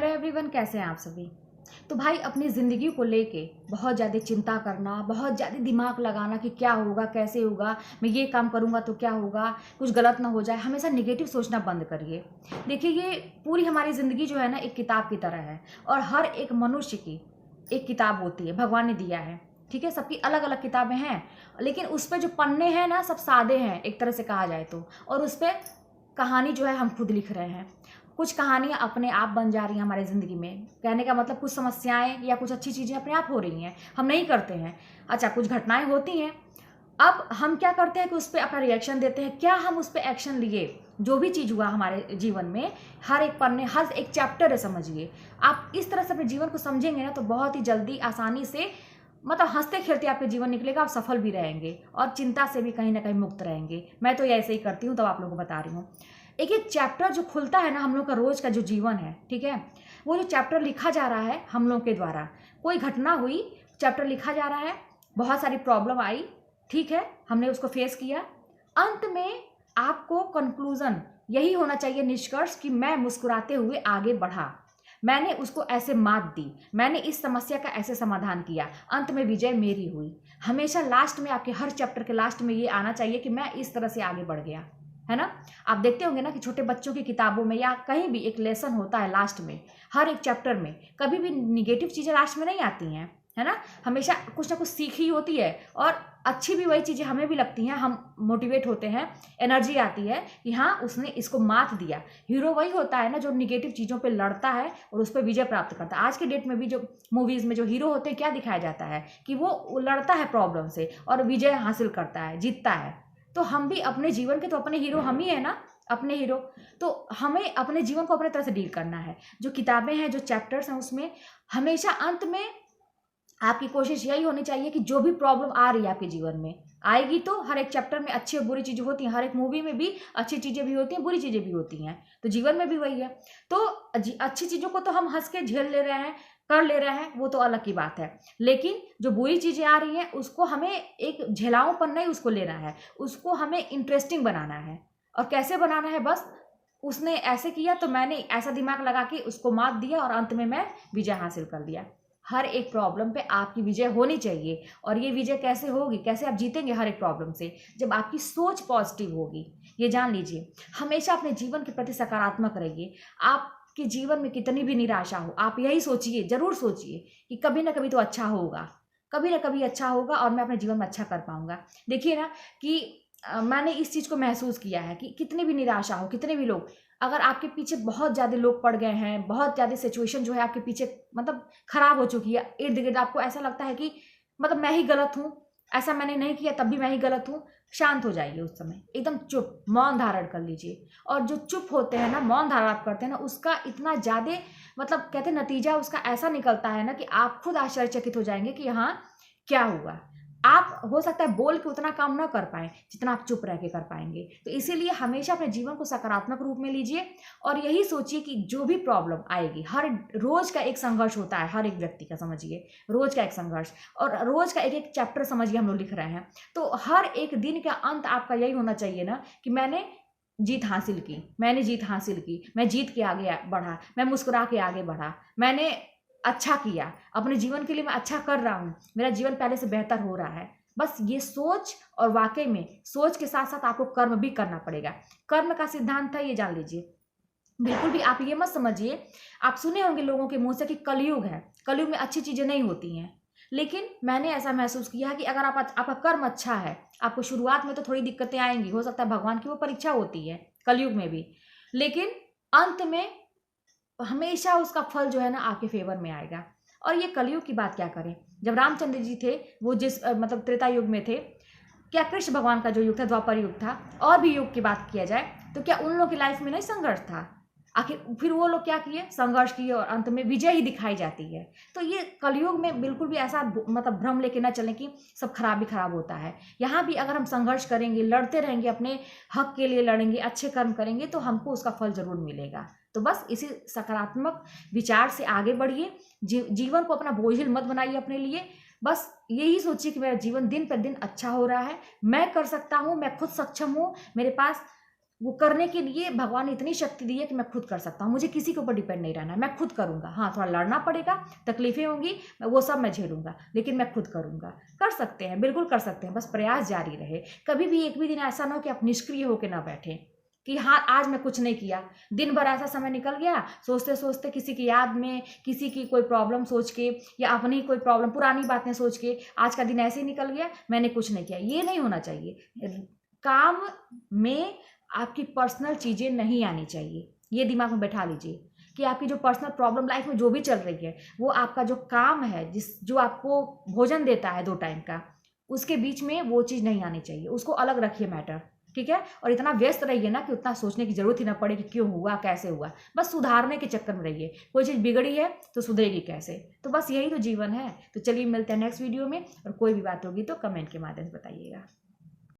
Hello everyone, कैसे हैं आप सभी। तो भाई अपनी ज़िंदगी को लेके बहुत ज़्यादा चिंता करना, बहुत ज़्यादा दिमाग लगाना कि क्या होगा, कैसे होगा, मैं ये काम करूँगा तो क्या होगा, कुछ गलत ना हो जाए, हमेशा नेगेटिव सोचना बंद करिए। देखिए, ये पूरी हमारी ज़िंदगी जो है ना, एक किताब की तरह है और हर एक मनुष्य की एक किताब होती है, भगवान ने दिया है। ठीक है, सबकी अलग अलग किताबें हैं, लेकिन उस पर जो पन्ने हैं ना, सब सादे हैं एक तरह से कहा जाए तो, और उस पर कहानी जो है हम खुद लिख रहे हैं। कुछ कहानियाँ अपने आप बन जा रही हैं हमारी ज़िंदगी में। कहने का मतलब कुछ समस्याएं या कुछ अच्छी चीज़ें अपने आप हो रही हैं, हम नहीं करते हैं। अच्छा, कुछ घटनाएं होती हैं, अब हम क्या करते हैं कि उस पर अपना रिएक्शन देते हैं। क्या हम उस पर एक्शन लिए? जो भी चीज़ हुआ हमारे जीवन में, हर एक पन्ने, हर एक चैप्टर है, समझिए। आप इस तरह से अपने जीवन को समझेंगे ना, तो बहुत ही जल्दी, आसानी से, मतलब हंसते खेलते आपके जीवन निकलेगा। आप सफल भी रहेंगे और चिंता से भी कहीं ना कहीं मुक्त रहेंगे। मैं तो ये ऐसे ही करती हूँ, तो आप लोगों को बता रही हूँ। एक एक चैप्टर जो खुलता है ना, हम लोग का रोज का जो जीवन है, ठीक है, वो जो चैप्टर लिखा जा रहा है हम लोग के द्वारा, कोई घटना हुई, चैप्टर लिखा जा रहा है, बहुत सारी प्रॉब्लम आई, ठीक है, हमने उसको फेस किया, अंत में आपको कंक्लूजन यही होना चाहिए, निष्कर्ष, कि मैं मुस्कुराते हुए आगे बढ़ा, मैंने उसको ऐसे मात दी, मैंने इस समस्या का ऐसे समाधान किया, अंत में विजय मेरी हुई। हमेशा लास्ट में, आपके हर चैप्टर के लास्ट में ये आना चाहिए कि मैं इस तरह से आगे बढ़ गया, है ना। आप देखते होंगे ना कि छोटे बच्चों की किताबों में या कहीं भी एक लेसन होता है लास्ट में, हर एक चैप्टर में कभी भी निगेटिव चीज़ें लास्ट में नहीं आती हैं, है ना। हमेशा कुछ ना कुछ सीख ही होती है, और अच्छी भी वही चीज़ें हमें भी लगती हैं, हम मोटिवेट होते हैं, एनर्जी आती है कि हाँ, उसने इसको मात दिया। हीरो वही होता है ना जो निगेटिव चीज़ों पे लड़ता है और उस पर विजय प्राप्त करता है। आज के डेट में भी जो मूवीज़ में जो हीरो होते हैं, क्या दिखाया जाता है कि वो लड़ता है प्रॉब्लम से और विजय हासिल करता है, जीतता है। तो हम भी अपने जीवन के तो अपने हीरो हम ही है ना, अपने हीरो। तो हमें अपने जीवन को अपने तरह से डील करना है। जो किताबें हैं, जो चैप्टर्स हैं, उसमें हमेशा अंत में आपकी कोशिश यही होनी चाहिए कि जो भी प्रॉब्लम आ रही है आपके जीवन में, आएगी तो हर एक चैप्टर में अच्छी और बुरी चीज़ें होती हैं, हर एक मूवी में भी अच्छी चीज़ें भी होती हैं, बुरी चीज़ें भी होती हैं, तो जीवन में भी वही है। तो अच्छी चीज़ों को तो हम हंस के झेल ले रहे हैं, कर ले रहे हैं, वो तो अलग की बात है, लेकिन जो बुरी चीज़ें आ रही हैं उसको हमें एक झेलाऊपन नहीं उसको लेना है, उसको हमें इंटरेस्टिंग बनाना है। और कैसे बनाना है? बस उसने ऐसे किया तो मैंने ऐसा दिमाग लगा के उसको मात दिया और अंत में मैं विजय हासिल कर लिया। हर एक प्रॉब्लम पे आपकी विजय होनी चाहिए। और ये विजय कैसे होगी, कैसे आप जीतेंगे हर एक प्रॉब्लम से? जब आपकी सोच पॉजिटिव होगी। ये जान लीजिए, हमेशा अपने जीवन के प्रति सकारात्मक रहिए। आपके जीवन में कितनी भी निराशा हो, आप यही सोचिए, जरूर सोचिए कि कभी ना कभी तो अच्छा होगा, कभी ना कभी अच्छा होगा और मैं अपने जीवन में अच्छा कर पाऊंगा। देखिए ना कि मैंने इस चीज़ को महसूस किया है कि कितनी भी निराशा हो, कितने भी लोग, अगर आपके पीछे बहुत ज़्यादा लोग पड़ गए हैं, बहुत ज़्यादा सिचुएशन जो है आपके पीछे मतलब खराब हो चुकी है, इर्द गिर्द आपको ऐसा लगता है कि मतलब मैं ही गलत हूँ, ऐसा मैंने नहीं किया तब भी मैं ही गलत हूँ, शांत हो जाइए। उस समय एकदम चुप, मौन धारण कर लीजिए। और जो चुप होते हैं ना, मौन धारण आप करते हैं ना, उसका इतना ज़्यादा मतलब कहते हैं नतीजा उसका ऐसा निकलता है ना कि आप खुद आश्चर्यचकित हो जाएंगे कि हाँ, क्या हुआ। आप हो सकता है बोल के उतना काम ना कर पाए जितना आप चुप रह के कर पाएंगे। तो इसीलिए हमेशा अपने जीवन को सकारात्मक रूप में लीजिए और यही सोचिए कि जो भी प्रॉब्लम आएगी, हर रोज का एक संघर्ष होता है, हर एक व्यक्ति का, समझिए, रोज का एक संघर्ष, और रोज का एक एक चैप्टर समझिए हम लोग लिख रहे हैं। तो हर एक दिन का अंत आपका यही होना चाहिए ना कि मैंने जीत हासिल की, मैंने जीत हासिल की, मैं जीत के आगे बढ़ा, मैं मुस्कुरा के आगे बढ़ा, मैंने अच्छा किया, अपने जीवन के लिए मैं अच्छा कर रहा हूँ, मेरा जीवन पहले से बेहतर हो रहा है। बस ये सोच, और वाकई में सोच के साथ साथ आपको कर्म भी करना पड़ेगा। कर्म का सिद्धांत है, ये जान लीजिए। बिल्कुल भी आप ये मत समझिए, आप सुने होंगे लोगों के मुंह से कि कलयुग है, कलयुग में अच्छी चीजें नहीं होती हैं, लेकिन मैंने ऐसा महसूस किया है कि अगर आपका कर्म अच्छा है, आपको शुरुआत में तो थोड़ी दिक्कतें आएंगी, हो सकता है भगवान की वो परीक्षा होती है कलयुग में भी, लेकिन अंत में हमेशा उसका फल जो है ना आपके फेवर में आएगा। और ये कलयुग की बात क्या करें, जब रामचंद्र जी थे वो जिस मतलब त्रेता युग में थे, क्या कृष्ण भगवान का जो युग था, द्वापर युग था, और भी युग की बात किया जाए तो क्या उन लोगों की लाइफ में नहीं संघर्ष था? आखिर फिर वो लोग क्या किए, संघर्ष किए और अंत में विजय ही दिखाई जाती है। तो ये कलयुग में बिल्कुल भी ऐसा मतलब भ्रम लेके ना चलें कि सब खराब ही खराब होता है। यहाँ भी अगर हम संघर्ष करेंगे, लड़ते रहेंगे, अपने हक के लिए लड़ेंगे, अच्छे कर्म करेंगे, तो हमको उसका फल जरूर मिलेगा। तो बस इसी सकारात्मक विचार से आगे बढ़िए। जीवन को अपना बोझिल मत बनाइए अपने लिए। बस यही सोचिए कि मेरा जीवन दिन पर दिन अच्छा हो रहा है, मैं कर सकता हूँ, मैं खुद सक्षम हूँ, मेरे पास वो करने के लिए भगवान ने इतनी शक्ति दी है कि मैं खुद कर सकता हूँ, मुझे किसी के ऊपर डिपेंड नहीं रहना है, मैं खुद करूँगा। हाँ, थोड़ा लड़ना पड़ेगा, तकलीफें होंगी, वो सब मैं झेलूंगा, लेकिन मैं खुद करूँगा। कर सकते हैं, बिल्कुल कर सकते हैं, बस प्रयास जारी रहे। कभी भी एक भी दिन ऐसा ना हो कि आप निष्क्रिय होकर ना बैठें कि हाँ आज मैं कुछ नहीं किया। दिन भर ऐसा समय निकल गया सोचते सोचते, किसी की याद में, किसी की कोई प्रॉब्लम सोच के, या अपनी कोई प्रॉब्लम, पुरानी बातें सोच के आज का दिन ऐसे ही निकल गया, मैंने कुछ नहीं किया। ये नहीं होना चाहिए। काम में आपकी पर्सनल चीज़ें नहीं आनी चाहिए, ये दिमाग में बैठा लीजिए कि आपकी जो पर्सनल प्रॉब्लम लाइफ में जो भी चल रही है, वो आपका जो काम है, जो आपको भोजन देता है 2 टाइम का, उसके बीच में वो चीज़ नहीं आनी चाहिए। उसको अलग रखिए मैटर, ठीक है। और इतना व्यस्त रहिए ना कि उतना सोचने की जरूरत ही ना पड़े कि क्यों हुआ, कैसे हुआ। बस सुधारने के चक्कर में रहिए। कोई चीज़ बिगड़ी है तो सुधरेगी कैसे, तो बस यही तो जीवन है। तो चलिए मिलते हैं नेक्स्ट वीडियो में, और कोई भी बात होगी तो कमेंट के माध्यम से बताइएगा।